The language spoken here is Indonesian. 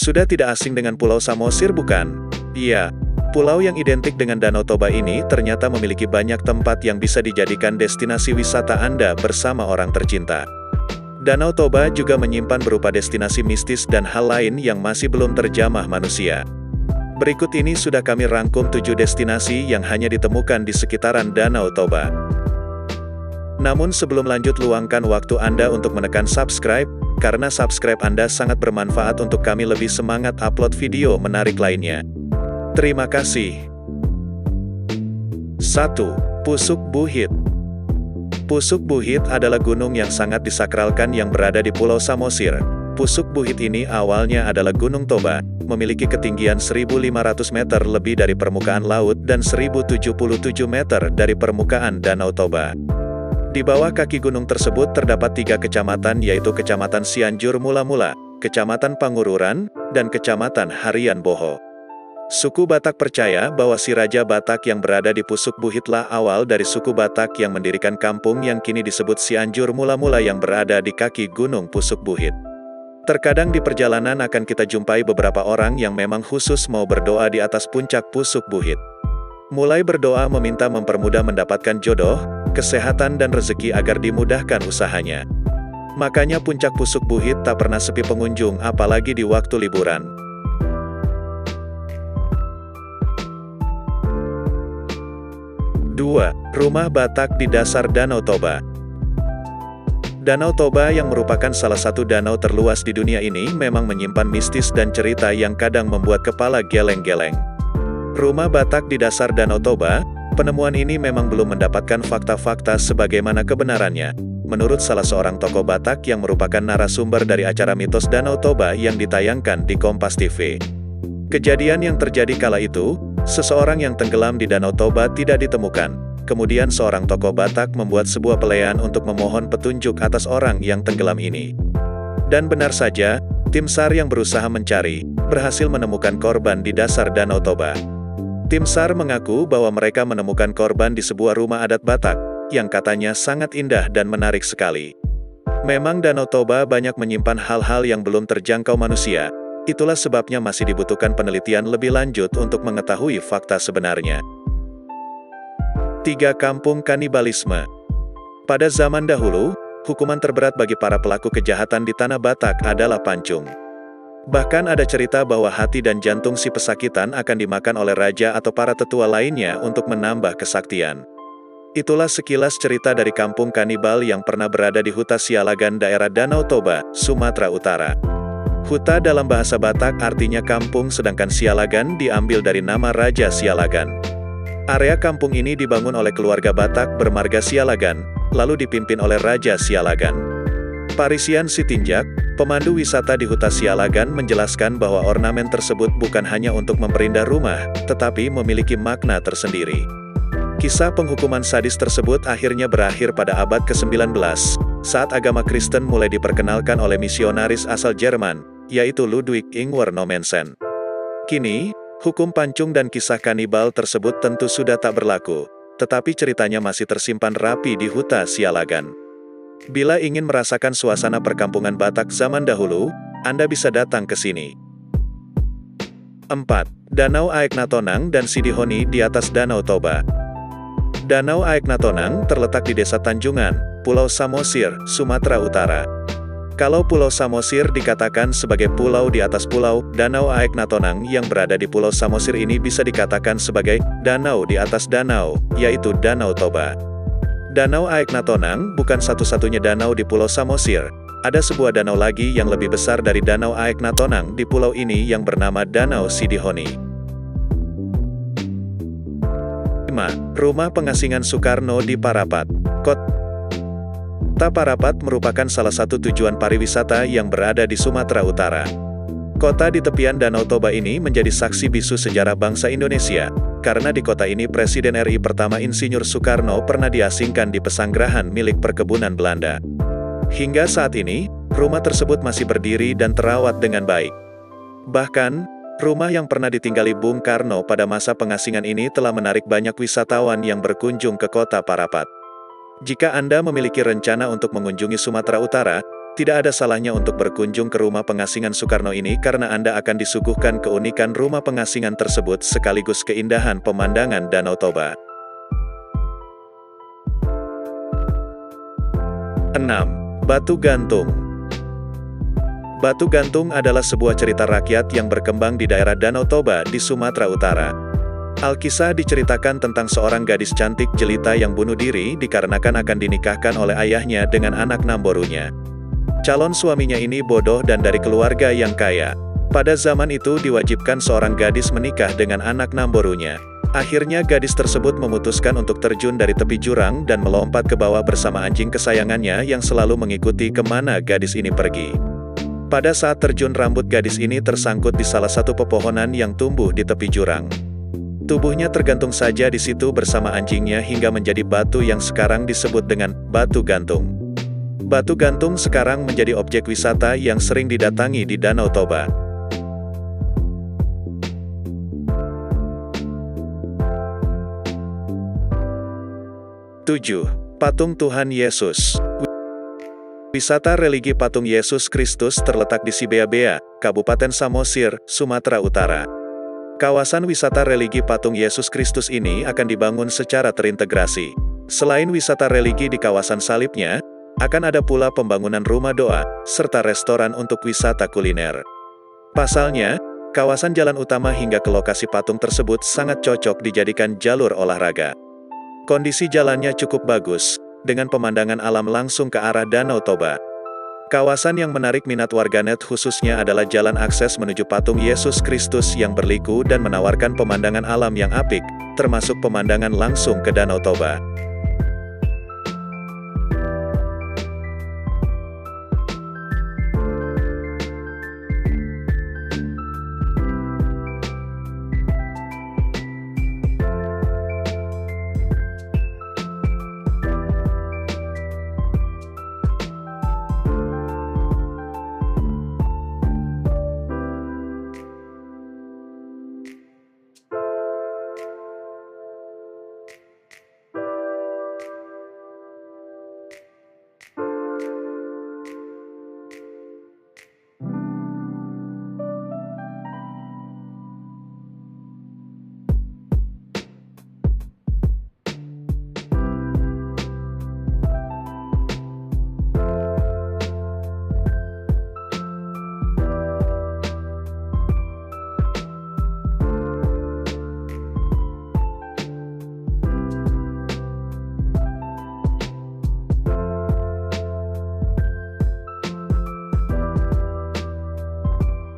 Sudah tidak asing dengan Pulau Samosir bukan? Iya, pulau yang identik dengan Danau Toba ini ternyata memiliki banyak tempat yang bisa dijadikan destinasi wisata Anda bersama orang tercinta. Danau Toba juga menyimpan berupa destinasi mistis dan hal lain yang masih belum terjamah manusia. Berikut ini sudah kami rangkum 7 destinasi yang hanya ditemukan di sekitaran Danau Toba. Namun sebelum lanjut, luangkan waktu Anda untuk menekan subscribe, karena subscribe Anda sangat bermanfaat untuk kami lebih semangat upload video menarik lainnya. Terima kasih. 1. Pusuk Buhit. Pusuk Buhit adalah gunung yang sangat disakralkan yang berada di Pulau Samosir. Pusuk Buhit ini awalnya adalah Gunung Toba, memiliki ketinggian 1.500 meter lebih dari permukaan laut dan 1.077 meter dari permukaan Danau Toba. Di bawah kaki gunung tersebut terdapat 3 kecamatan, yaitu Kecamatan Cianjur Mula-Mula, Kecamatan Pangururan, dan Kecamatan Harian Boho. Suku Batak percaya bahwa si Raja Batak yang berada di Pusuk Buhitlah awal dari suku Batak yang mendirikan kampung yang kini disebut Cianjur Mula-Mula yang berada di kaki gunung Pusuk Buhit. Terkadang di perjalanan akan kita jumpai beberapa orang yang memang khusus mau berdoa di atas puncak Pusuk Buhit. Mulai berdoa meminta mempermudah mendapatkan jodoh, kesehatan dan rezeki agar dimudahkan usahanya. Makanya puncak Pusuk Buhit tak pernah sepi pengunjung apalagi di waktu liburan. 2. Rumah Batak di dasar Danau Toba. Danau Toba yang merupakan salah satu danau terluas di dunia ini memang menyimpan mistis dan cerita yang kadang membuat kepala geleng-geleng. Rumah Batak di dasar Danau Toba, penemuan ini memang belum mendapatkan fakta-fakta sebagaimana kebenarannya, menurut salah seorang tokoh Batak yang merupakan narasumber dari acara Mitos Danau Toba yang ditayangkan di Kompas TV. Kejadian yang terjadi kala itu, seseorang yang tenggelam di Danau Toba tidak ditemukan. Kemudian seorang tokoh Batak membuat sebuah pelean untuk memohon petunjuk atas orang yang tenggelam ini. Dan benar saja, tim SAR yang berusaha mencari, berhasil menemukan korban di dasar Danau Toba. Tim SAR mengaku bahwa mereka menemukan korban di sebuah rumah adat Batak, yang katanya sangat indah dan menarik sekali. Memang Danau Toba banyak menyimpan hal-hal yang belum terjangkau manusia, itulah sebabnya masih dibutuhkan penelitian lebih lanjut untuk mengetahui fakta sebenarnya. 3. Kampung Kanibalisme. Pada zaman dahulu, hukuman terberat bagi para pelaku kejahatan di tanah Batak adalah pancung. Bahkan ada cerita bahwa hati dan jantung si pesakitan akan dimakan oleh raja atau para tetua lainnya untuk menambah kesaktian. Itulah sekilas cerita dari kampung kanibal yang pernah berada di Huta Sialagan daerah Danau Toba, Sumatera Utara. Huta dalam bahasa Batak artinya kampung, sedangkan Sialagan diambil dari nama Raja Sialagan. Area kampung ini dibangun oleh keluarga Batak bermarga Sialagan, lalu dipimpin oleh Raja Sialagan. Parisian Sitinjak, pemandu wisata di Huta Sialagan, menjelaskan bahwa ornamen tersebut bukan hanya untuk memperindah rumah, tetapi memiliki makna tersendiri. Kisah penghukuman sadis tersebut akhirnya berakhir pada abad ke-19, saat agama Kristen mulai diperkenalkan oleh misionaris asal Jerman, yaitu Ludwig Ingwer Nommensen. Kini, hukum pancung dan kisah kanibal tersebut tentu sudah tak berlaku, tetapi ceritanya masih tersimpan rapi di Huta Sialagan. Bila ingin merasakan suasana perkampungan Batak zaman dahulu, Anda bisa datang ke sini. 4. Danau Aeknatonang dan Sidihoni di atas Danau Toba. Danau Aeknatonang terletak di Desa Tanjungan, Pulau Samosir, Sumatera Utara. Kalau Pulau Samosir dikatakan sebagai pulau di atas pulau, Danau Aeknatonang yang berada di Pulau Samosir ini bisa dikatakan sebagai danau di atas danau, yaitu Danau Toba. Danau Aeknatonang bukan satu-satunya danau di Pulau Samosir. Ada sebuah danau lagi yang lebih besar dari Danau Aeknatonang di pulau ini yang bernama Danau Sidihoni. 5. Rumah Pengasingan Soekarno di Parapat. Kota Parapat merupakan salah satu tujuan pariwisata yang berada di Sumatera Utara. Kota di tepian Danau Toba ini menjadi saksi bisu sejarah bangsa Indonesia, karena di kota ini Presiden RI pertama Insinyur Soekarno pernah diasingkan di pesanggerahan milik perkebunan Belanda. Hingga saat ini, rumah tersebut masih berdiri dan terawat dengan baik. Bahkan, rumah yang pernah ditinggali Bung Karno pada masa pengasingan ini telah menarik banyak wisatawan yang berkunjung ke kota Parapat. Jika Anda memiliki rencana untuk mengunjungi Sumatera Utara, Tidak ada salahnya untuk berkunjung ke rumah pengasingan Soekarno ini karena Anda akan disuguhkan keunikan rumah pengasingan tersebut sekaligus keindahan pemandangan Danau Toba. 6. Batu Gantung. Batu Gantung adalah sebuah cerita rakyat yang berkembang di daerah Danau Toba di Sumatera Utara. Alkisah diceritakan tentang seorang gadis cantik jelita yang bunuh diri dikarenakan akan dinikahkan oleh ayahnya dengan anak Namborunya. Calon suaminya ini bodoh dan dari keluarga yang kaya. Pada zaman itu diwajibkan seorang gadis menikah dengan anak Namborunya. Akhirnya gadis tersebut memutuskan untuk terjun dari tepi jurang dan melompat ke bawah bersama anjing kesayangannya yang selalu mengikuti kemana gadis ini pergi. Pada saat terjun, rambut gadis ini tersangkut di salah satu pepohonan yang tumbuh di tepi jurang. Tubuhnya tergantung saja di situ bersama anjingnya hingga menjadi batu yang sekarang disebut dengan Batu Gantung. Batu Gantung sekarang menjadi objek wisata yang sering didatangi di Danau Toba. 7. Patung Tuhan Yesus. Wisata religi patung Yesus Kristus terletak di Sibeabea, Kabupaten Samosir, Sumatera Utara. Kawasan wisata religi patung Yesus Kristus ini akan dibangun secara terintegrasi. Selain wisata religi di kawasan salibnya, akan ada pula pembangunan rumah doa, serta restoran untuk wisata kuliner. Pasalnya, kawasan jalan utama hingga ke lokasi patung tersebut sangat cocok dijadikan jalur olahraga. Kondisi jalannya cukup bagus, dengan pemandangan alam langsung ke arah Danau Toba. Kawasan yang menarik minat warganet khususnya adalah jalan akses menuju patung Yesus Kristus yang berliku dan menawarkan pemandangan alam yang apik, termasuk pemandangan langsung ke Danau Toba.